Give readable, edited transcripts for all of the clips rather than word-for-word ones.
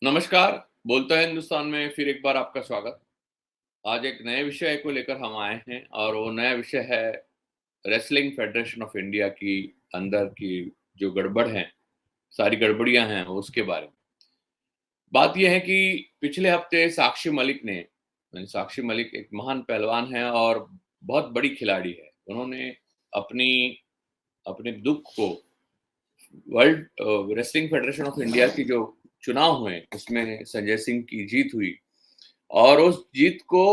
नमस्कार, बोलता है हिंदुस्तान में फिर एक बार आपका स्वागत। आज एक नए विषय को लेकर हम आए हैं और वो नया विषय है रेसलिंग फेडरेशन ऑफ इंडिया की अंदर की जो गड़बड़ है, सारी गड़बड़ियाँ हैं उसके बारे में। बात ये है कि पिछले हफ्ते साक्षी मलिक एक महान पहलवान है और बहुत बड़ी खिलाड़ी है। उन्होंने अपनी अपने दुःख को world wrestling federation of India की जो चुनाव हुए, उसमें संजय सिंह की जीत हुई और उस जीत को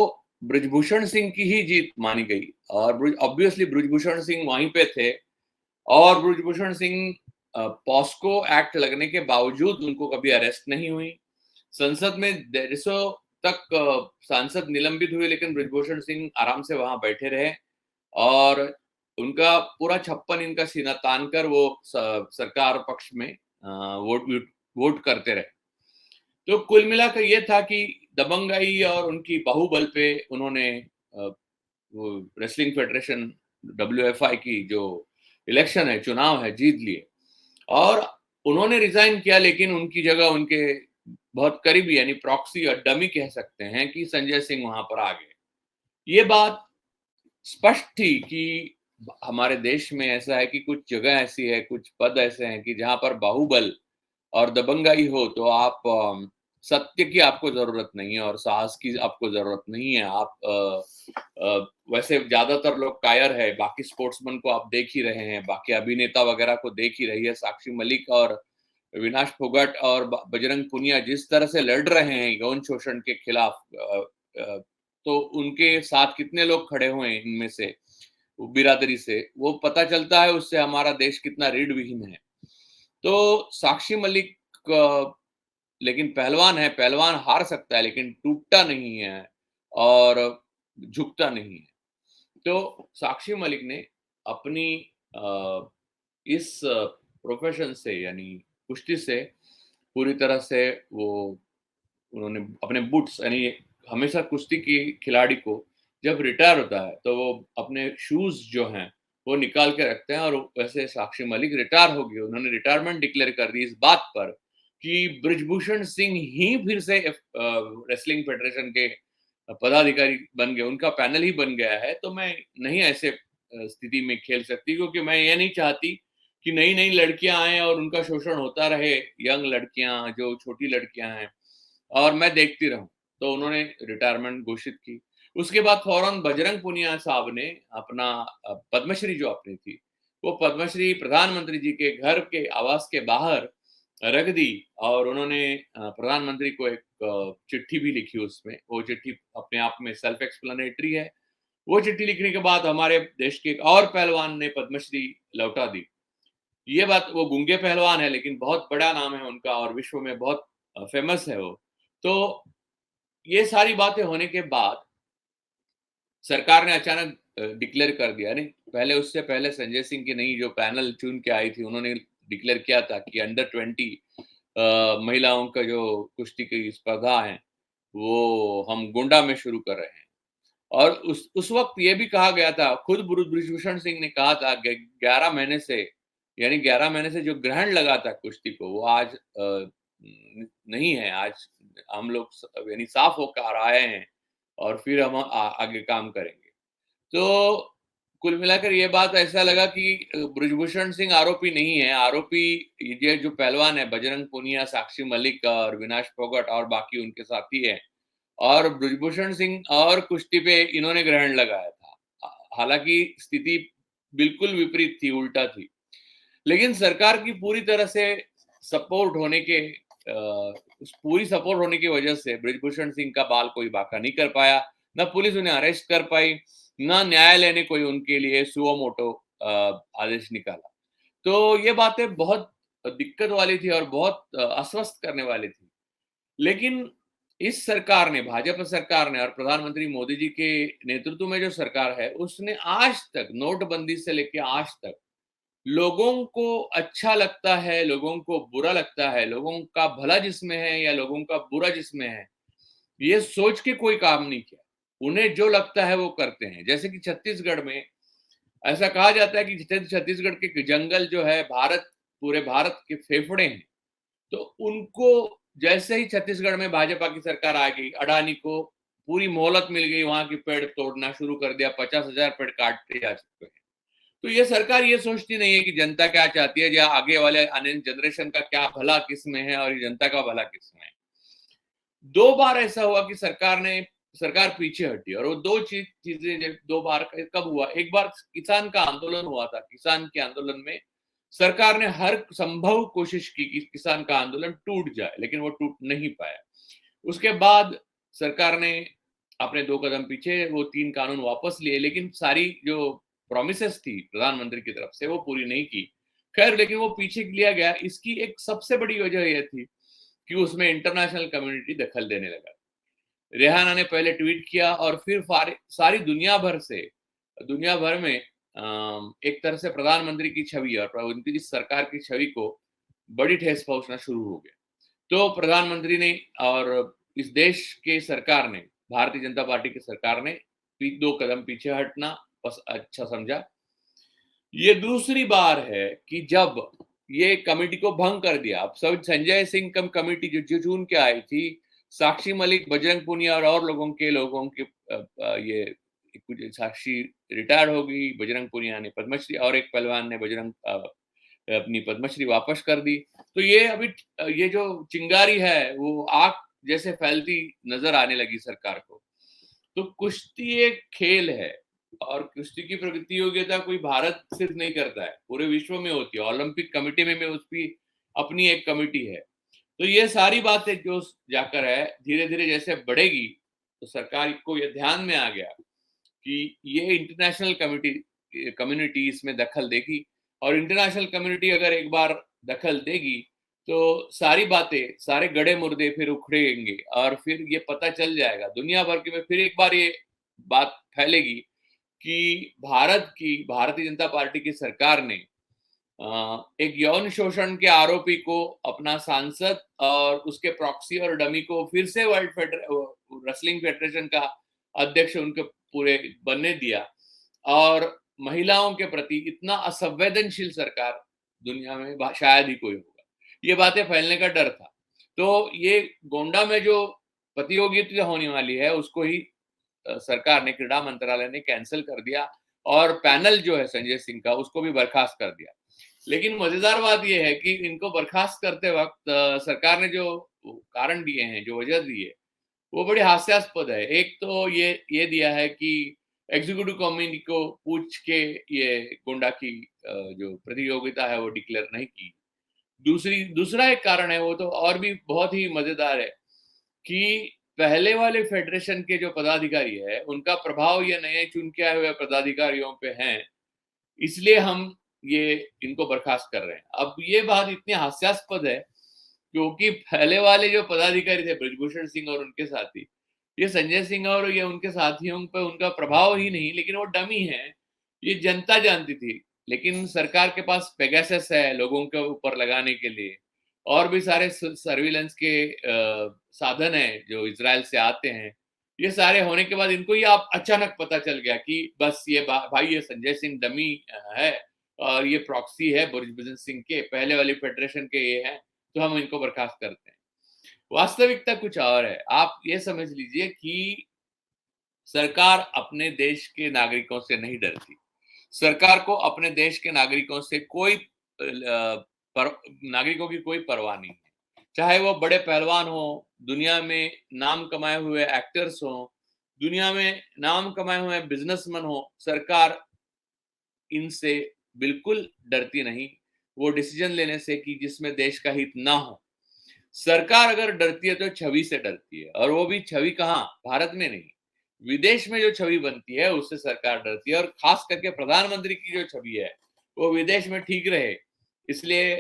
बृजभूषण सिंह की ही जीत मानी गई और ऑब्वियसली बृजभूषण सिंह वहीं पे थे और बृजभूषण सिंह पॉस्को एक्ट लगने के बावजूद उनको कभी अरेस्ट नहीं हुई। संसद में देशों तक सांसद निलंबित हुए लेकिन बृजभूषण सिंह आराम से वहां बैठे रहे और उनका पूरा 56 इनका सीना तान कर वो सरकार पक्ष में वोट वोट करते रहे। तो कुल मिलाकर ये था कि दबंगई और उनकी बाहुबल पे उन्होंने वो रेसलिंग फेडरेशन डब्ल्यूएफआई की जो इलेक्शन है, चुनाव है, जीत लिए और उन्होंने रिजाइन किया लेकिन उनकी जगह उनके बहुत करीबी यानी प्रॉक्सी और डमी कह सकते हैं कि संजय सिंह वहां पर आ गए। ये बात स्पष्ट थी कि हमारे देश में ऐसा है कि कुछ जगह ऐसी है, कुछ पद ऐसे हैं कि जहां पर बाहुबल और दबंगाई हो तो आप सत्य की आपको जरूरत नहीं है और साहस की आपको जरूरत नहीं है। आप वैसे ज्यादातर लोग कायर है, बाकी स्पोर्ट्समैन को आप देख ही रहे हैं, बाकी अभिनेता वगैरह को देख ही रही है। साक्षी मलिक और विनाश फोगाट और बजरंग पुनिया जिस तरह से लड़ रहे हैं यौन शोषण के खिलाफ, तो उनके साथ कितने लोग खड़े हुए हैं इनमें से बिरादरी से, वो पता चलता है। उससे हमारा देश कितना रीढ़ विहीन है। तो साक्षी मलिक लेकिन पहलवान है, पहलवान हार सकता है लेकिन टूटता नहीं है और झुकता नहीं है। तो साक्षी मलिक ने अपनी इस प्रोफेशन से यानी कुश्ती से पूरी तरह से वो उन्होंने अपने बूट्स यानी हमेशा कुश्ती की खिलाड़ी को जब रिटायर होता है तो वो अपने शूज जो हैं वो निकाल के रखते हैं और वैसे साक्षी मलिक रिटायर हो गई। उन्होंने रिटायरमेंट डिक्लेयर कर दी इस बात पर कि बृजभूषण सिंह ही फिर से रेसलिंग फेडरेशन के पदाधिकारी बन गए, उनका पैनल ही बन गया है। तो मैं नहीं ऐसे स्थिति में खेल सकती क्योंकि मैं ये नहीं चाहती कि नई नई लड़कियां आए और उनका शोषण होता रहे, यंग लड़कियां जो छोटी लड़कियां हैं, और मैं देखती रहूं। तो उन्होंने रिटायरमेंट घोषित की। उसके बाद फौरन बजरंग पुनिया साहब ने अपना पद्मश्री जो अपनी थी वो पद्मश्री प्रधानमंत्री जी के घर के आवास के बाहर रख दी और उन्होंने प्रधानमंत्री को एक चिट्ठी भी लिखी। उसमें वो चिट्ठी अपने आप में सेल्फ एक्सप्लेनेटरी है। वो चिट्ठी लिखने के बाद हमारे देश के एक और पहलवान ने पद्मश्री लौटा दी। ये बात, वो गूंगे पहलवान है लेकिन बहुत बड़ा नाम है उनका और विश्व में बहुत फेमस है वो। तो ये सारी बातें होने के बाद सरकार ने अचानक डिक्लेयर कर दिया। नहीं, पहले उससे पहले संजय सिंह की नई जो पैनल चुन के आई थी उन्होंने डिक्लेयर किया था कि अंडर 20 महिलाओं का जो कुश्ती की स्पर्धा है वो हम गोंडा में शुरू कर रहे हैं। और उस वक्त ये भी कहा गया था, खुद बृजभूषण सिंह ने कहा था 11 महीने से, यानी 11 महीने से जो ग्रहण लगा था कुश्ती को वो आज नहीं है। आज हम लोग यानी साफ होकर आए हैं और फिर हम आगे काम करेंगे। तो कुल मिलाकर ये बात ऐसा लगा कि बृजभूषण सिंह आरोपी नहीं है। आरोपी ये जो पहलवान है बजरंग पुनिया, साक्षी मलिक और विनाश फोगाट और बाकी उनके साथी है। और बृजभूषण सिंह और कुश्ती पे इन्होंने ग्रहण लगाया था। हालांकि स्थिति बिल्कुल विपरीत थी, उल्टा थी। लेकिन सरकार की पूरी तरह से सपोर्ट होने के उस पूरी सपोर्ट होने की वजह से बृजभूषण सिंह का बाल कोई बाका नहीं कर पाया। न पुलिस उन्हें अरेस्ट कर पाई, न न्यायालय ने कोई उनके लिए सुओ मोटो आदेश निकाला। तो ये बातें बहुत दिक्कत वाली थी और बहुत अस्वस्थ करने वाली थी। लेकिन इस सरकार ने, भाजपा सरकार ने और प्रधानमंत्री मोदी जी के नेतृत्व में जो सरकार है उसने आज तक, नोटबंदी से लेके आज तक, लोगों को अच्छा लगता है, लोगों को बुरा लगता है, लोगों का भला जिसमें है या लोगों का बुरा जिसमें है, ये सोच के कोई काम नहीं किया। उन्हें जो लगता है वो करते हैं। जैसे कि छत्तीसगढ़ में ऐसा कहा जाता है कि छत्तीसगढ़ के जंगल जो है भारत, पूरे भारत के फेफड़े हैं। तो उनको जैसे ही छत्तीसगढ़ में भाजपा की सरकार आ गई, अडानी को पूरी मोहलत मिल गई, वहां की पेड़ तोड़ना शुरू कर दिया, 50,000 पेड़ काटते जा चुके हैं। तो ये सरकार ये सोचती नहीं है कि जनता क्या चाहती है, या आगे वाले आने जनरेशन का क्या भला किसमें है और ये जनता का भला किसमें है। 2 बार ऐसा हुआ कि सरकार पीछे हटी, और वो 2 चीजें जब 2 बार कब हुआ, एक बार किसान का आंदोलन हुआ था। किसान के आंदोलन में सरकार ने हर संभव कोशिश की कि किसान का आंदोलन टूट जाए, लेकिन वो टूट नहीं पाया। उसके बाद सरकार ने अपने 2 कदम पीछे, वो 3 कानून वापस लिए, लेकिन सारी जो प्रॉमिसेस थी प्रधानमंत्री की तरफ से वो पूरी नहीं की। खैर, लेकिन वो पीछे लिया गया। इसकी एक सबसे बड़ी वजह यह थी कि उसमें इंटरनेशनल कम्युनिटी दखल देने लगा। रेहाना ने पहले ट्वीट किया और फिर सारी दुनिया भर में एक तरह से प्रधानमंत्री की छवि और उनकी सरकार की छवि को बड़ी ठेस पहुंचना शुरू हो गया। तो प्रधानमंत्री ने और इस देश के सरकार ने, भारतीय जनता पार्टी की सरकार ने 2 कदम पीछे हटना बस अच्छा समझा। ये दूसरी बार है कि जब ये कमेटी को भंग कर दिया। अब सब संजय सिंह कम कमेटी जो चुन के आई थी, साक्षी मलिक, बजरंग पुनिया और लोगों के ये कुछ साक्षी रिटायर हो गई, बजरंग पुनिया ने पद्मश्री, और एक पहलवान ने अपनी पद्मश्री वापस कर दी। तो ये अभी ये जो चिंगारी है वो आग जैसे फैलती नजर आने लगी सरकार को। तो कुश्ती एक खेल है, और कुश्ती की प्रतियोगिता कोई भारत सिर्फ नहीं करता है, पूरे विश्व में होती है। ओलंपिक कमेटी में भी उसकी अपनी एक कमेटी है। तो ये सारी बातें जो जाकर है धीरे धीरे जैसे बढ़ेगी, तो सरकार को ये ध्यान में आ गया कि ये इंटरनेशनल कम्युनिटी इसमें दखल देगी, और इंटरनेशनल कम्युनिटी अगर एक बार दखल देगी तो सारी बातें, सारे गड़े मुर्दे फिर उखड़ेंगे, और फिर ये पता चल जाएगा दुनिया भर के में, फिर एक बार ये बात फैलेगी कि भारतीय जनता पार्टी की सरकार ने एक यौन शोषण के आरोपी को अपना सांसद और उसके प्रॉक्सी और डमी को फिर से रेसलिंग फेडरेशन का अध्यक्ष उनके पूरे बनने दिया, और महिलाओं के प्रति इतना असंवेदनशील सरकार दुनिया में शायद ही कोई होगा। ये बातें फैलने का डर था। तो ये गोंडा में जो प्रतियोगिता होने वाली है उसको ही सरकार ने, क्रीड़ा मंत्रालय ने कैंसिल कर दिया, और पैनल जो है संजय सिंह का उसको भी बर्खास्त कर दिया। लेकिन मजेदार बात यह है कि इनको बर्खास्त करते वक्त सरकार ने जो कारण दिए हैं, जो वजह दी है, वो बड़ी हास्यास्पद है। एक तो ये दिया है कि एग्जीक्यूटिव कमेटी को पूछ के ये गोंडा की जो प्रतियोगिता है वो डिक्लेयर नहीं की। दूसरा एक कारण है, वो तो और भी बहुत ही मजेदार है, कि पहले वाले फेडरेशन के जो पदाधिकारी है उनका प्रभाव ये नए चुन के आए हुए पदाधिकारियों पे है, इसलिए हम ये इनको बर्खास्त कर रहे हैं। अब ये बात इतनी हास्यास्पद है क्योंकि पहले वाले जो पदाधिकारी थे, ब्रजभूषण सिंह और उनके साथी, ये संजय सिंह और ये उनके साथियों पे उनका प्रभाव ही नहीं, लेकिन वो डमी है, ये जनता जानती थी। लेकिन सरकार के पास पेगासस है लोगों के ऊपर लगाने के लिए, और भी सारे सर्विलेंस के साधन है जो इजराइल से आते हैं। ये सारे होने के बाद इनको ये आप अचानक पता चल गया कि बस ये भाई ये संजय सिंह डमी है, और ये प्रॉक्सी है ब्रजभूषण सिंह के, पहले वाली फेडरेशन के ये हैं, तो हम इनको बर्खास्त करते हैं। वास्तविकता कुछ और है। आप ये समझ लीजिए कि सरकार अपने देश के नागरिकों से नहीं डरती। सरकार को अपने देश के नागरिकों से नागरिकों की कोई परवाह नहीं है। चाहे वो बड़े पहलवान हो, दुनिया में नाम कमाए हुए एक्टर्स हो, दुनिया में नाम कमाए हुए बिजनेसमैन हो, सरकार इनसे बिल्कुल डरती नहीं, वो डिसीजन लेने से कि जिसमें देश का हित ना हो। सरकार अगर डरती है तो छवि से डरती है, और वो भी छवि कहाँ, भारत में नहीं, विदेश में जो छवि बनती है उससे सरकार डरती है। और खास करके प्रधानमंत्री की जो छवि है वो विदेश में ठीक रहे, इसलिए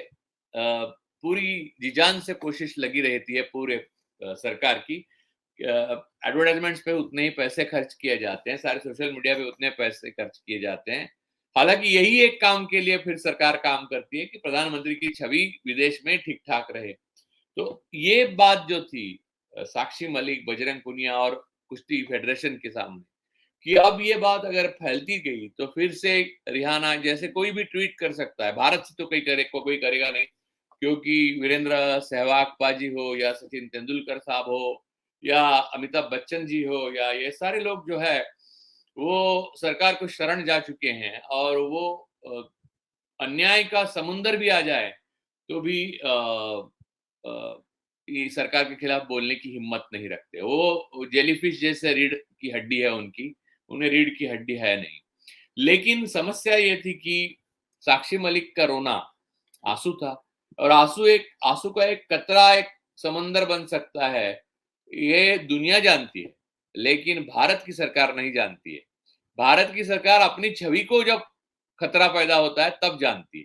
पूरी जी जान से कोशिश लगी रहती है पूरे सरकार की। एडवर्टाइजमेंट्स पे उतने ही पैसे खर्च किए जाते हैं, सारे सोशल मीडिया पे उतने पैसे खर्च किए जाते हैं। हालांकि यही एक काम के लिए फिर सरकार काम करती है कि प्रधानमंत्री की छवि विदेश में ठीक ठाक रहे। तो ये बात जो थी साक्षी मलिक, बजरंग पुनिया और कुश्ती फेडरेशन के सामने, कि अब ये बात अगर फैलती गई तो फिर से रिहाना जैसे कोई भी ट्वीट कर सकता है, भारत से तो कोई करेगा नहीं, क्योंकि वीरेंद्र सहवाग पाजी हो या सचिन तेंदुलकर साहब हो या अमिताभ बच्चन जी हो या ये सारे लोग जो है वो सरकार को शरण जा चुके हैं और वो अन्याय का समुंदर भी आ जाए तो भी ये सरकार के खिलाफ बोलने की हिम्मत नहीं रखते। वो जेलीफिश जैसे रीढ़ की हड्डी है उनकी, उन्हें रीढ़ की हड्डी है नहीं। लेकिन समस्या ये थी कि साक्षी मलिक का रोना आंसू था और आंसू का एक कतरा एक समंदर बन सकता है, ये दुनिया जानती है, लेकिन भारत की सरकार नहीं जानती है। भारत की सरकार अपनी छवि को जब खतरा पैदा होता है तब जानती है,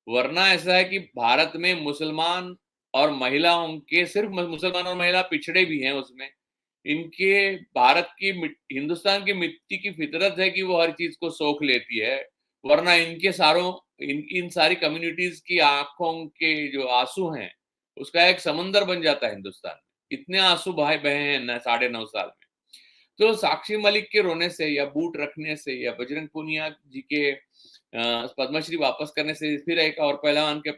वरना ऐसा है कि भारत में मुसलमान और महिलाओं के सिर्फ मुसलमान और महिला पिछड़े भी हैं उसमें। इनके भारत की हिंदुस्तान की मिट्टी की फितरत है कि वो हर चीज को सोख लेती है, वरना इनके सारों इन सारी कम्युनिटीज की आंखों के जो आंसू हैं उसका एक समंदर बन जाता है हिंदुस्तान में। इतने आंसू बहे बहे हैं 9.5 साल में। तो साक्षी मलिक के रोने से या बूट रखने से या बजरंग पूनिया जी के पद्मश्री वापस करने से, फिर एक और पहलवान के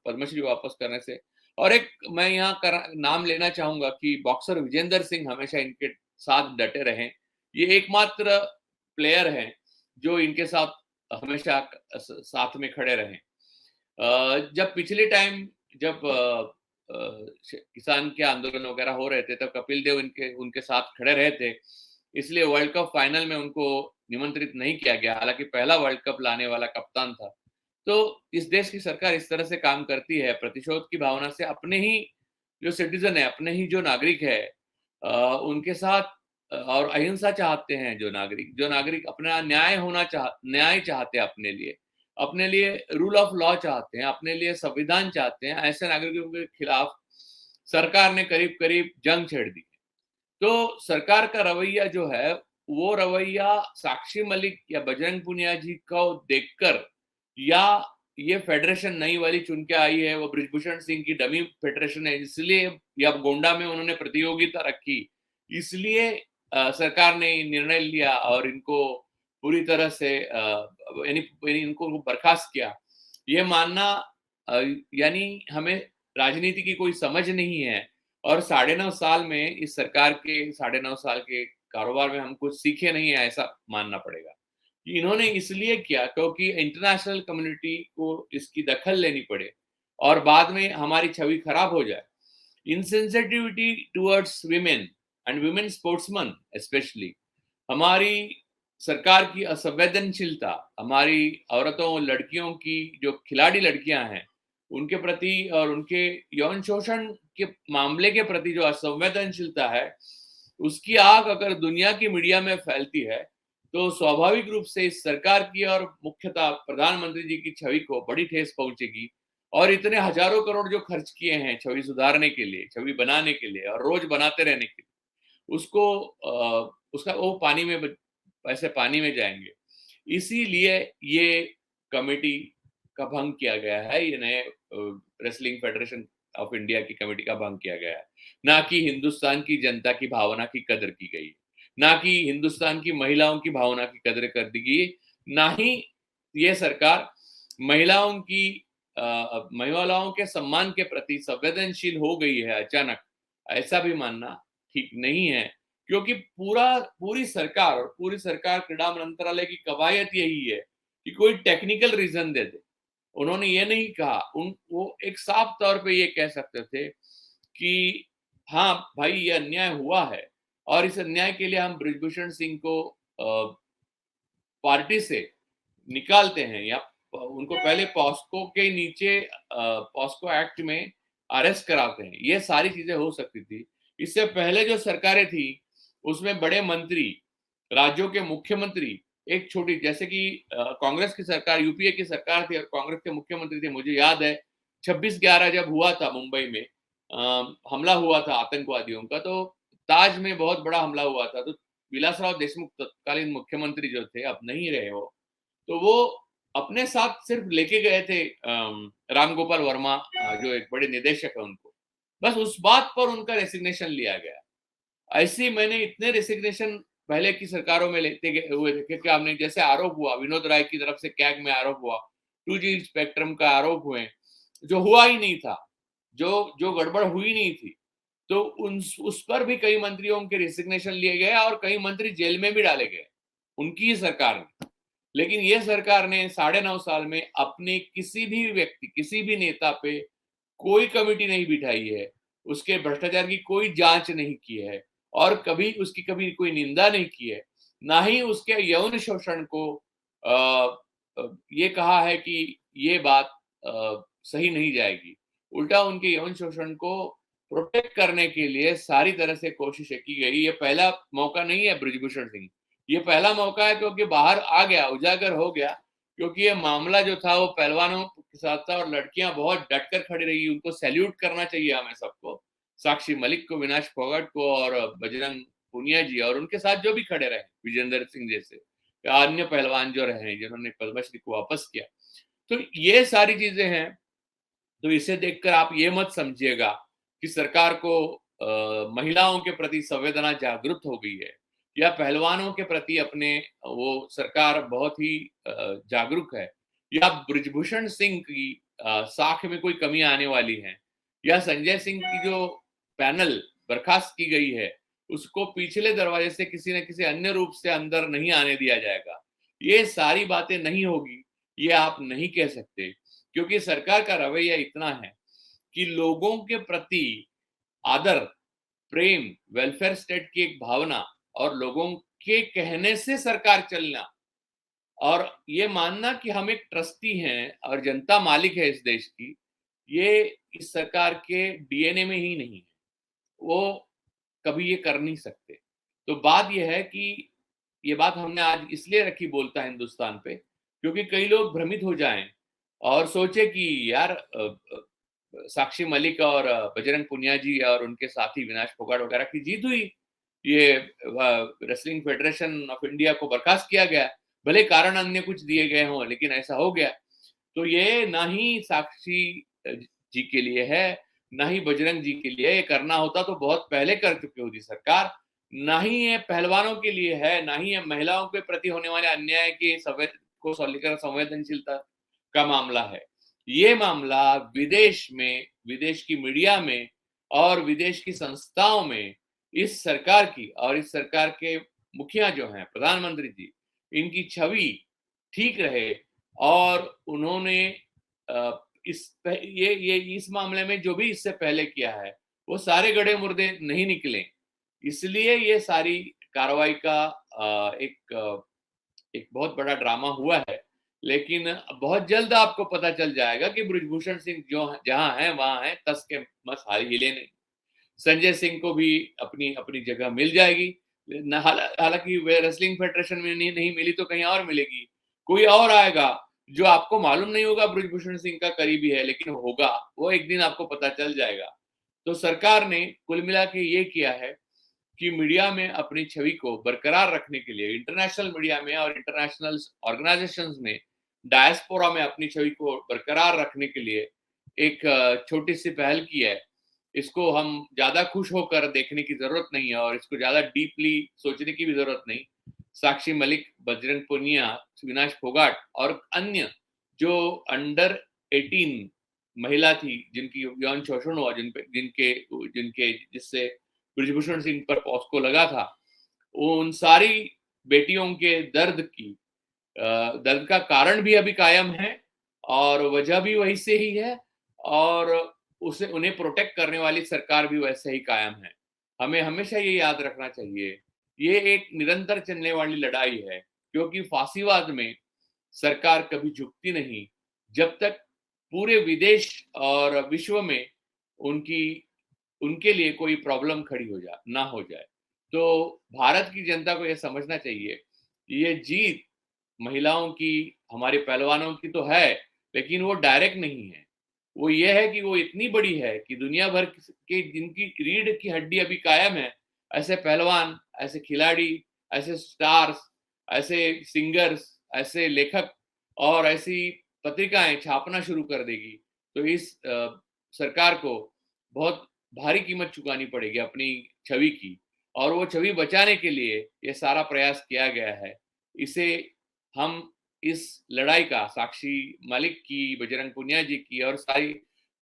पद्मश्री वापस करने से, और एक मैं यहाँ नाम लेना चाहूंगा कि बॉक्सर विजेंदर सिंह हमेशा इनके साथ डटे रहे। ये एकमात्र प्लेयर हैं जो इनके साथ हमेशा साथ में खड़े रहे। जब पिछले टाइम जब किसान के आंदोलन वगैरह हो रहे थे तब कपिल देव इनके उनके साथ खड़े रहे थे, इसलिए वर्ल्ड कप फाइनल में उनको निमंत्रित नहीं किया गया, हालांकि पहला वर्ल्ड कप लाने वाला कप्तान था। तो इस देश की सरकार इस तरह से काम करती है, प्रतिशोध की भावना से अपने ही जो सिटीजन है, अपने ही जो नागरिक है उनके साथ और अहिंसा चाहते हैं। जो नागरिक अपना न्याय चाहते हैं, अपने लिए रूल ऑफ लॉ चाहते हैं, अपने लिए संविधान चाहते हैं, ऐसे नागरिकों के खिलाफ सरकार ने करीब करीब जंग छेड़ दी। तो सरकार का रवैया जो है वो रवैया साक्षी मलिक या बजरंग पुनिया जी को देखकर, या ये फेडरेशन नई वाली चुन के आई है वो ब्रिजभूषण सिंह की डमी फेडरेशन है इसलिए, या गोंडा में उन्होंने प्रतियोगिता रखी इसलिए सरकार ने निर्णय लिया और इनको पूरी तरह से यानी इनको बर्खास्त किया। ये मानना यानी हमें राजनीति की कोई समझ नहीं है और 9.5 साल में इस सरकार के 9.5 साल के कारोबार में हम कुछ सीखे नहीं है, ऐसा मानना पड़ेगा। इन्होंने इसलिए किया क्योंकि इंटरनेशनल कम्युनिटी को इसकी दखल लेनी पड़े और बाद में हमारी छवि खराब हो जाए। Insensitivity towards women and women sportsman specially, हमारी सरकार की असंवेदनशीलता, हमारी औरतों लड़कियों की जो खिलाड़ी लड़कियां हैं उनके प्रति और उनके यौन शोषण के मामले के प्रति जो असंवेदनशीलता है, उसकी आग अगर दुनिया की मीडिया में फैलती है तो स्वाभाविक रूप से इस सरकार की और मुख्यतः प्रधानमंत्री जी की छवि को बड़ी ठेस पहुंचेगी। और इतने हजारों करोड़ जो खर्च किए हैं छवि सुधारने के लिए, छवि बनाने के लिए और रोज बनाते रहने के लिए, उसको उसका वो पैसे पानी में जाएंगे। इसीलिए ये कमेटी का भंग किया गया है, ये नए रेसलिंग फेडरेशन ऑफ इंडिया की कमेटी का भंग किया गया है। ना कि हिंदुस्तान की जनता की भावना की कदर की गई, ना कि हिंदुस्तान की महिलाओं की भावना की कदर कर दी गई, ना ही ये सरकार महिलाओं की महिलाओं के सम्मान के प्रति संवेदनशील हो गई है अचानक, ऐसा भी मानना ठीक नहीं है। क्योंकि पूरी सरकार और पूरी सरकार क्रीडा मंत्रालय की कवायद यही है कि कोई टेक्निकल रीजन दे दे। उन्होंने ये नहीं कहा, वो एक साफ तौर पे ये कह सकते थे कि हाँ भाई ये अन्याय हुआ है और इस अन्याय के लिए हम ब्रिजभूषण सिंह को पार्टी से निकालते हैं या उनको पहले पॉस्को के नीचे पॉस्को एक्ट में अरेस्ट कराते हैं। ये सारी चीजें हो सकती थी। इससे पहले जो सरकारें थी उसमें बड़े मंत्री, राज्यों के मुख्यमंत्री, एक छोटी जैसे कि कांग्रेस की सरकार, यूपीए की सरकार थी और कांग्रेस के मुख्यमंत्री थे। मुझे याद है 26/11 जब हुआ था मुंबई में हमला हुआ था आतंकवादियों का, तो ताज में बहुत बड़ा हमला हुआ था। तो विलासराव देशमुख तत्कालीन मुख्यमंत्री जो थे, अब नहीं रहे हो, तो वो अपने साथ सिर्फ लेके गए थे राम गोपाल वर्मा जो एक बड़े निदेशक है उनको, बस उस बात पर उनका रेसिग्नेशन लिया गया। ऐसे मैंने इतने रेसिग्नेशन पहले की सरकारों में लेते हुए थे, क्योंकि आपने जैसे आरोप हुआ विनोद राय की तरफ से कैग में आरोप हुआ, 2G स्पेक्ट्रम का आरोप हुए, जो हुआ ही नहीं था, जो जो गड़बड़ हुई नहीं थी, तो उस पर भी कई मंत्रियों के रिजिग्नेशन लिए गए और कई मंत्री जेल में भी डाले गए, उनकी ही सरकार ने। लेकिन ये सरकार ने 9.5 साल में अपने किसी भी व्यक्ति, किसी भी नेता पे कोई कमेटी नहीं बिठाई है, उसके भ्रष्टाचार की कोई जांच नहीं की है और कभी उसकी कभी कोई निंदा नहीं की है, ना ही उसके यौन शोषण को ये कहा है कि ये बात सही नहीं जाएगी। उल्टा उनके यौन शोषण को प्रोटेक्ट करने के लिए सारी तरह से कोशिशें की गई। ये पहला मौका नहीं है बृजभूषण सिंह, ये पहला मौका है क्योंकि बाहर आ गया, उजागर हो गया, क्योंकि ये मामला जो था वो पहलवानों के साथ था और लड़कियां बहुत डटकर खड़ी रही, उनको सैल्यूट करना चाहिए हमें सबको, साक्षी मलिक को, विनाश फोगाट को और बजरंग पूनिया जी और उनके साथ जो भी खड़े रहे, विजेंद्र सिंह जैसे या अन्य पहलवान जो रहे जिन्होंने पद्मश्री को वापस किया। तो ये सारी चीजें हैं। तो इसे देखकर आप ये मत समझिएगा कि सरकार को महिलाओं के प्रति संवेदना जागृत हो गई है या पहलवानों के प्रति अपने वो सरकार बहुत ही जागरूक है या ब्रिजभूषण सिंह की साख में कोई कमी आने वाली है या संजय सिंह की जो पैनल बर्खास्त की गई है उसको पिछले दरवाजे से किसी न किसी अन्य रूप से अंदर नहीं आने दिया जाएगा। ये सारी बातें नहीं होगी, ये आप नहीं कह सकते, क्योंकि सरकार का रवैया इतना है कि लोगों के प्रति आदर, प्रेम, वेलफेयर स्टेट की एक भावना और लोगों के कहने से सरकार चलना और ये मानना कि हम एक ट्रस्टी हैं और जनता मालिक है इस देश की, ये इस सरकार के डीएनए में ही नहीं है। वो कभी ये कर नहीं सकते। तो बात ये है कि ये बात हमने आज इसलिए रखी बोलता हिंदुस्तान पे, क्योंकि कई लोग भ्रमित हो जाएं और सोचे कि यार साक्षी मलिक और बजरंग पुनिया जी और उनके साथी विनाश फोगाट वगैरह की जीत हुई, ये रेसलिंग फेडरेशन ऑफ इंडिया को बर्खास्त किया गया, भले कारण अन्य कुछ दिए गए हों लेकिन ऐसा हो गया। तो ये ना ही साक्षी जी के लिए है, ना ही बजरंग जी के लिए, ये करना होता तो बहुत पहले कर चुकी होती सरकार। ना ही ये पहलवानों के लिए है, ना ही ये महिलाओं के प्रति होने वाले अन्याय की को लेकर संवेदनशीलता का मामला है। ये मामला विदेश में, विदेश की मीडिया में और विदेश की संस्थाओं में इस सरकार की और इस सरकार के मुखिया जो हैं प्रधानमंत्री जी, इनकी छवि ठीक रहे और उन्होंने ये इस मामले में जो भी इससे पहले किया है वो सारे गड़े मुर्दे नहीं निकले, इसलिए ये सारी कार्रवाई का एक बहुत बड़ा ड्रामा हुआ है। लेकिन बहुत जल्द आपको पता चल जाएगा कि ब्रिजभूषण सिंह जो जहां है वहां है, तस के मस हिले नहीं। संजय सिंह को भी अपनी अपनी जगह मिल जाएगी, हालांकि वे रेसलिंग फेडरेशन में नहीं मिली तो कहीं और मिलेगी, कोई और आएगा जो आपको मालूम नहीं होगा ब्रिजभूषण सिंह का करीबी है लेकिन होगा, वो एक दिन आपको पता चल जाएगा। तो सरकार ने कुल मिला के ये किया है कि मीडिया में अपनी छवि को बरकरार रखने के लिए, इंटरनेशनल मीडिया में और इंटरनेशनल ऑर्गेनाइजेशंस में, डायस्पोरा में अपनी छवि को बरकरार रखने के लिए एक छोटी सी पहल की है। इसको हम ज्यादा खुश होकर देखने की जरूरत नहीं है और इसको ज्यादा डीपली सोचने की भी जरूरत नहीं। साक्षी मलिक, बजरंग पुनिया, विनाश फोगाट और अन्य जो अंडर 18 महिला थी जिनकी यौन शोषण हुआ, जिनके जिनके जिससे ब्रिजभूषण सिंह पर पॉस्को लगा था, उन सारी बेटियों के दर्द का कारण भी अभी कायम है और वजह भी वही से ही है और उसे उन्हें प्रोटेक्ट करने वाली सरकार भी वैसे ही कायम है। हमें हमेशा ये याद रखना चाहिए, ये एक निरंतर चलने वाली लड़ाई है, क्योंकि फांसीवाद में सरकार कभी झुकती नहीं जब तक पूरे विदेश और विश्व में उनकी उनके लिए कोई प्रॉब्लम खड़ी ना हो जाए। तो भारत की जनता को यह समझना चाहिए, ये जीत महिलाओं की, हमारे पहलवानों की तो है, लेकिन वो डायरेक्ट नहीं है। वो ये है कि वो इतनी बड़ी है कि दुनिया भर के जिनकी रीढ़ की हड्डी अभी कायम है, ऐसे पहलवान, ऐसे खिलाड़ी, ऐसे स्टार्स, ऐसे सिंगर्स, ऐसे लेखक और ऐसी पत्रिकाएं छापना शुरू कर देगी। तो इस सरकार को बहुत भारी कीमत चुकानी पड़ेगी अपनी छवि की और वो छवि बचाने के लिए ये सारा प्रयास किया गया है। इसे हम इस लड़ाई का, साक्षी मलिक की, बजरंग पुनिया जी की और सारी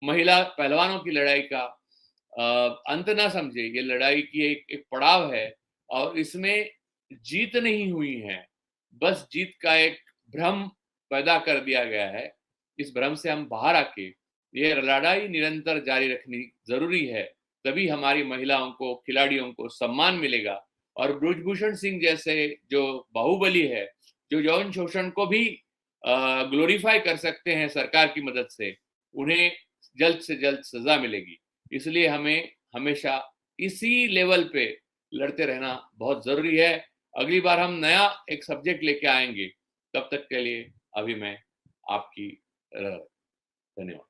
महिला पहलवानों की लड़ाई का अंत ना समझे। ये लड़ाई की एक पड़ाव है और इसमें जीत नहीं हुई है, बस जीत का एक भ्रम पैदा कर दिया गया है। इस भ्रम से हम बाहर आके ये लड़ाई निरंतर जारी रखनी जरूरी है, तभी हमारी महिलाओं को, खिलाड़ियों को सम्मान मिलेगा। और ब्रुजभूषण सिंह जैसे जो बाहुबली है, जो यौन शोषण को भी ग्लोरीफाई कर सकते हैं सरकार की मदद से, उन्हें जल्द से जल्द सजा मिलेगी। इसलिए हमें हमेशा इसी लेवल पे लड़ते रहना बहुत जरूरी है। अगली बार हम नया एक सब्जेक्ट लेके आएंगे, तब तक के लिए अभी मैं आपकी धन्यवाद।